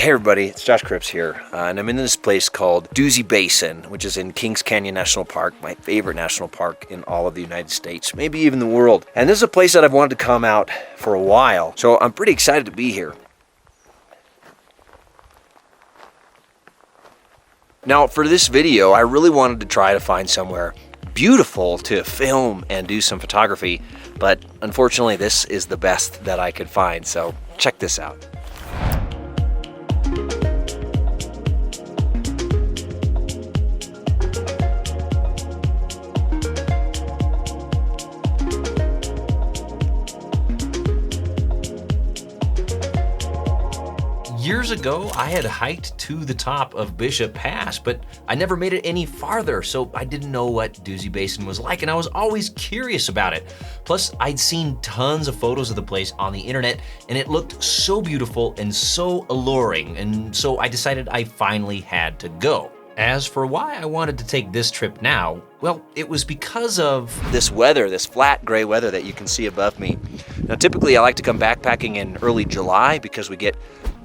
Hey everybody, it's Josh Cripps here, and I'm in this place called Dusy Basin, which is in Kings Canyon National Park, my favorite national park in all of the United States, maybe even the world. And this is a place that I've wanted to come out for a while, so I'm pretty excited to be here. Now, for this video, I really wanted to try to find somewhere beautiful to film and do some photography, but unfortunately this is the best that I could find, so check this out. Years ago, I had hiked to the top of Bishop Pass, but I never made it any farther, so I didn't know what Dusy Basin was like, and I was always curious about it. Plus, I'd seen tons of photos of the place on the internet, and it looked so beautiful and so alluring, and so I decided I finally had to go. As for why I wanted to take this trip now, well, it was because of this weather, this flat gray weather that you can see above me. Now, typically I like to come backpacking in early July because we get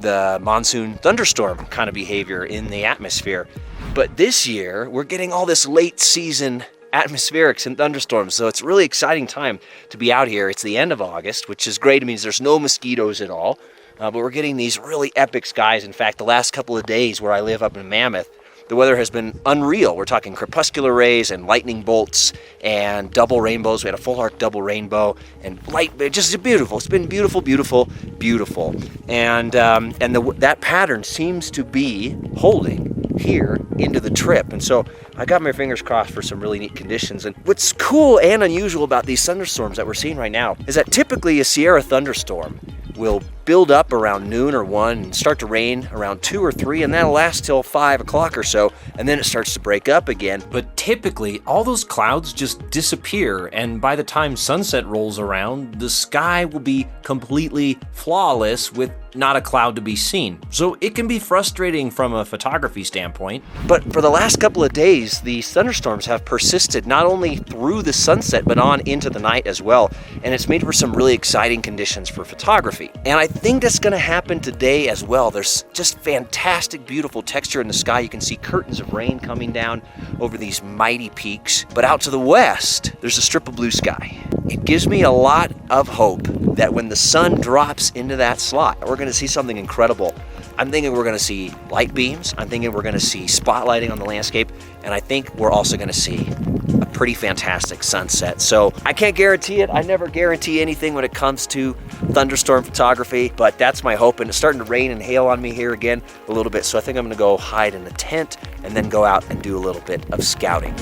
the monsoon thunderstorm kind of behavior in the atmosphere. But this year, we're getting all this late season atmospherics and thunderstorms, so it's a really exciting time to be out here. It's the end of August, which is great. It means there's no mosquitoes at all, but we're getting these really epic skies. In fact, the last couple of days where I live up in Mammoth, the weather has been unreal. We're talking crepuscular rays and lightning bolts and double rainbows. We had a full arc double rainbow and light, just beautiful. It's been beautiful, beautiful, beautiful. And that pattern seems to be holding here into the trip. And so I got my fingers crossed for some really neat conditions. And what's cool and unusual about these thunderstorms that we're seeing right now is that typically a Sierra thunderstorm will build up around noon or 1 and start to rain around 2 or 3, and that'll last till 5 o'clock or so, and then it starts to break up again. But typically, all those clouds just disappear, and by the time sunset rolls around, the sky will be completely flawless with not a cloud to be seen. So it can be frustrating from a photography standpoint. But for the last couple of days, these thunderstorms have persisted not only through the sunset, but on into the night as well, and it's made for some really exciting conditions for photography. And I think that's going to happen today as well. There's just fantastic, beautiful texture in the sky. You can see curtains of rain coming down over these mighty peaks. But out to the west, there's a strip of blue sky. It gives me a lot of hope that when the sun drops into that slot, we're going to see something incredible. I'm thinking we're going to see light beams. I'm thinking we're going to see spotlighting on the landscape. And I think we're also going to see a pretty fantastic sunset. So I can't guarantee it. I never guarantee anything when it comes to thunderstorm photography, but that's my hope. And it's starting to rain and hail on me here again a little bit. So I think I'm going to go hide in a tent and then go out and do a little bit of scouting.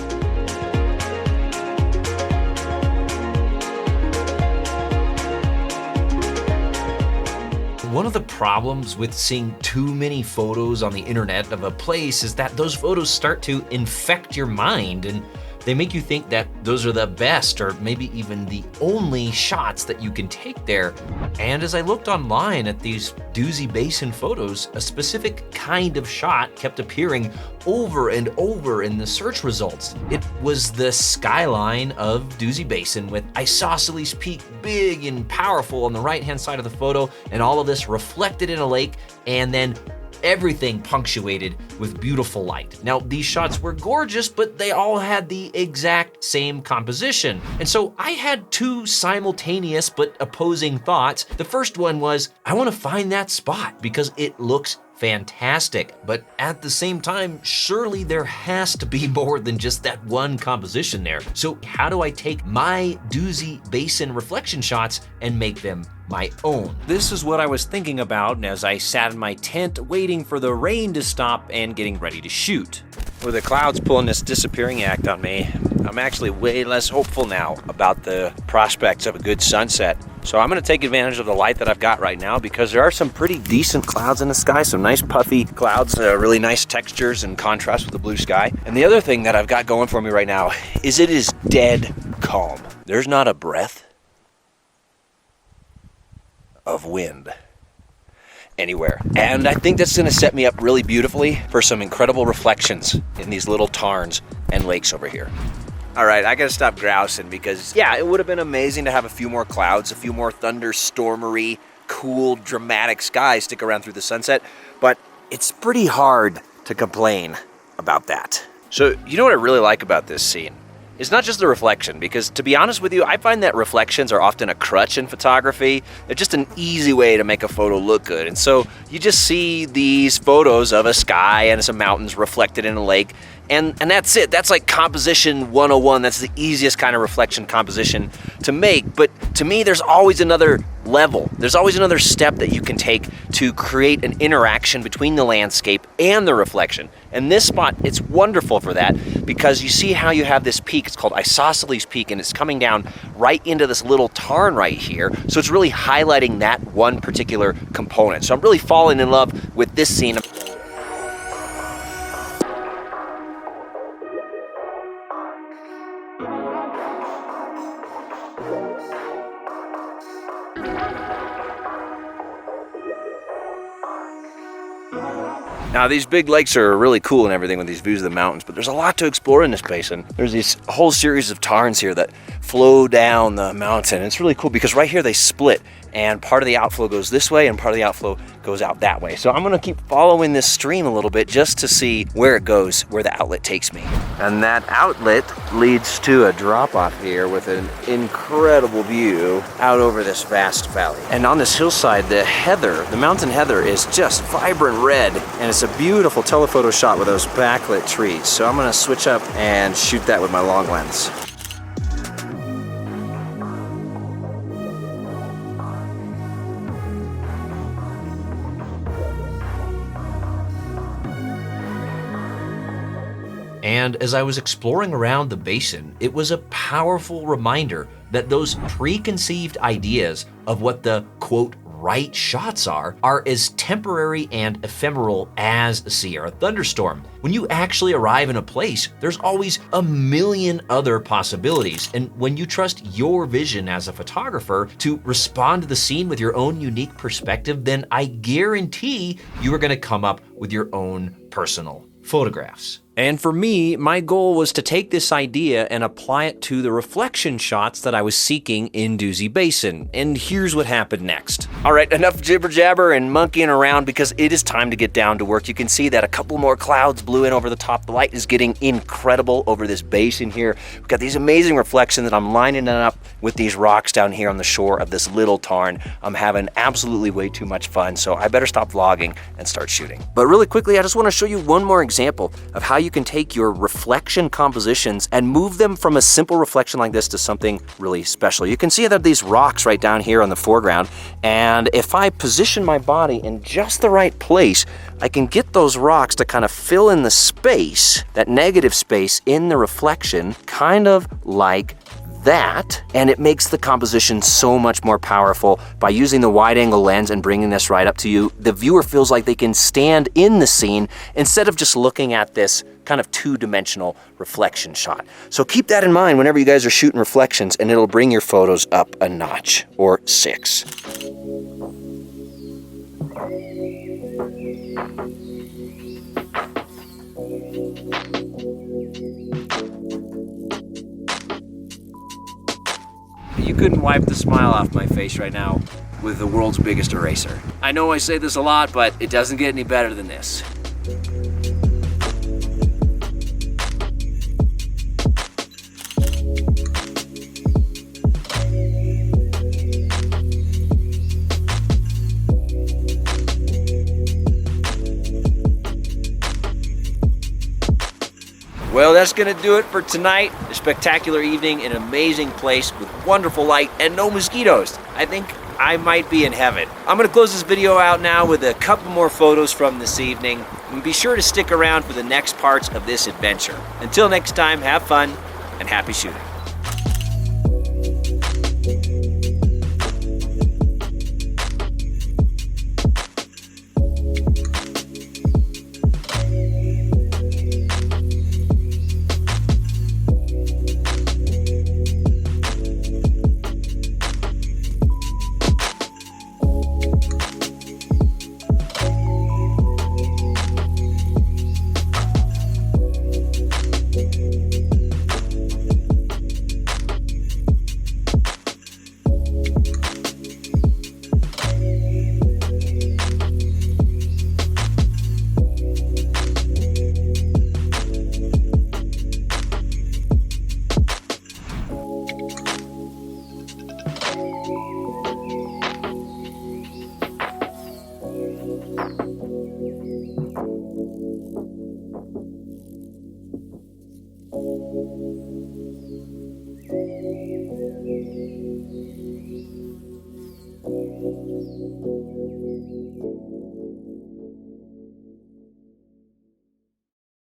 One of the problems with seeing too many photos on the internet of a place is that those photos start to infect your mind, and they make you think that those are the best or maybe even the only shots that you can take there. And as I looked online at these Dusy Basin photos, a specific kind of shot kept appearing over and over in the search results. It was the skyline of Dusy Basin with Isosceles Peak big and powerful on the right-hand side of the photo, and all of this reflected in a lake, and then everything punctuated with beautiful light. Now, these shots were gorgeous, but they all had the exact same composition. And so I had two simultaneous but opposing thoughts. The first one was, I want to find that spot because it looks fantastic. But at the same time, surely there has to be more than just that one composition there. So how do I take my Dusy Basin reflection shots and make them my own? This is what I was thinking about as I sat in my tent waiting for the rain to stop and getting ready to shoot. With the clouds pulling this disappearing act on me, I'm actually way less hopeful now about the prospects of a good sunset. So I'm going to take advantage of the light that I've got right now because there are some pretty decent clouds in the sky, some nice puffy clouds, really nice textures and contrast with the blue sky. And the other thing that I've got going for me right now is it is dead calm. There's not a breath of wind anywhere. And I think that's going to set me up really beautifully for some incredible reflections in these little tarns and lakes over here. All right, I gotta stop grousing because, yeah, it would have been amazing to have a few more clouds, a few more thunderstormery cool, dramatic sky stick around through the sunset, but it's pretty hard to complain about that. So, you know what I really like about this scene? It's not just the reflection, because to be honest with you, I find that reflections are often a crutch in photography. They're just an easy way to make a photo look good. And so you just see these photos of a sky and some mountains reflected in a lake, and that's it. That's like composition 101. That's the easiest kind of reflection composition to make. But to me, there's always another level. There's always another step that you can take to create an interaction between the landscape and the reflection. And this spot, it's wonderful for that, because you see how you have this peak. It's called Isosceles Peak, and it's coming down right into this little tarn right here. So it's really highlighting that one particular component. So I'm really falling in love with this scene. Now, these big lakes are really cool and everything with these views of the mountains, but there's a lot to explore in this basin. There's this whole series of tarns here that flow down the mountain. It's really cool because right here they split, and part of the outflow goes this way and part of the outflow goes out that way. So I'm gonna keep following this stream a little bit just to see where it goes, where the outlet takes me. And that outlet leads to a drop off here with an incredible view out over this vast valley. And on this hillside, the heather, the mountain heather, is just vibrant red, and it's a beautiful telephoto shot with those backlit trees. So I'm gonna switch up and shoot that with my long lens. And as I was exploring around the basin, it was a powerful reminder that those preconceived ideas of what the, quote, right shots are as temporary and ephemeral as a Sierra thunderstorm. When you actually arrive in a place, there's always a million other possibilities. And when you trust your vision as a photographer to respond to the scene with your own unique perspective, then I guarantee you are gonna come up with your own personal photographs. And for me, my goal was to take this idea and apply it to the reflection shots that I was seeking in Dusy Basin. And here's what happened next. All right, enough jibber jabber and monkeying around, because it is time to get down to work. You can see that a couple more clouds blew in over the top. The light is getting incredible over this basin here. We've got these amazing reflections that I'm lining it up with these rocks down here on the shore of this little tarn. I'm having absolutely way too much fun, so I better stop vlogging and start shooting. But really quickly, I just want to show you one more example of how you can take your reflection compositions and move them from a simple reflection like this to something really special. You can see that these rocks right down here on the foreground, and if I position my body in just the right place, I can get those rocks to kind of fill in the space, that negative space in the reflection, kind of like that, and it makes the composition so much more powerful. By using the wide angle lens and bringing this right up to you, the viewer feels like they can stand in the scene instead of just looking at this kind of two-dimensional reflection shot. So keep that in mind whenever you guys are shooting reflections, and it'll bring your photos up a notch or 6. You couldn't wipe the smile off my face right now with the world's biggest eraser. I know I say this a lot, but it doesn't get any better than this. Well, that's gonna do it for tonight. A spectacular evening, an amazing place with wonderful light and no mosquitoes. I think I might be in heaven. I'm gonna close this video out now with a couple more photos from this evening. And be sure to stick around for the next parts of this adventure. Until next time, have fun and happy shooting.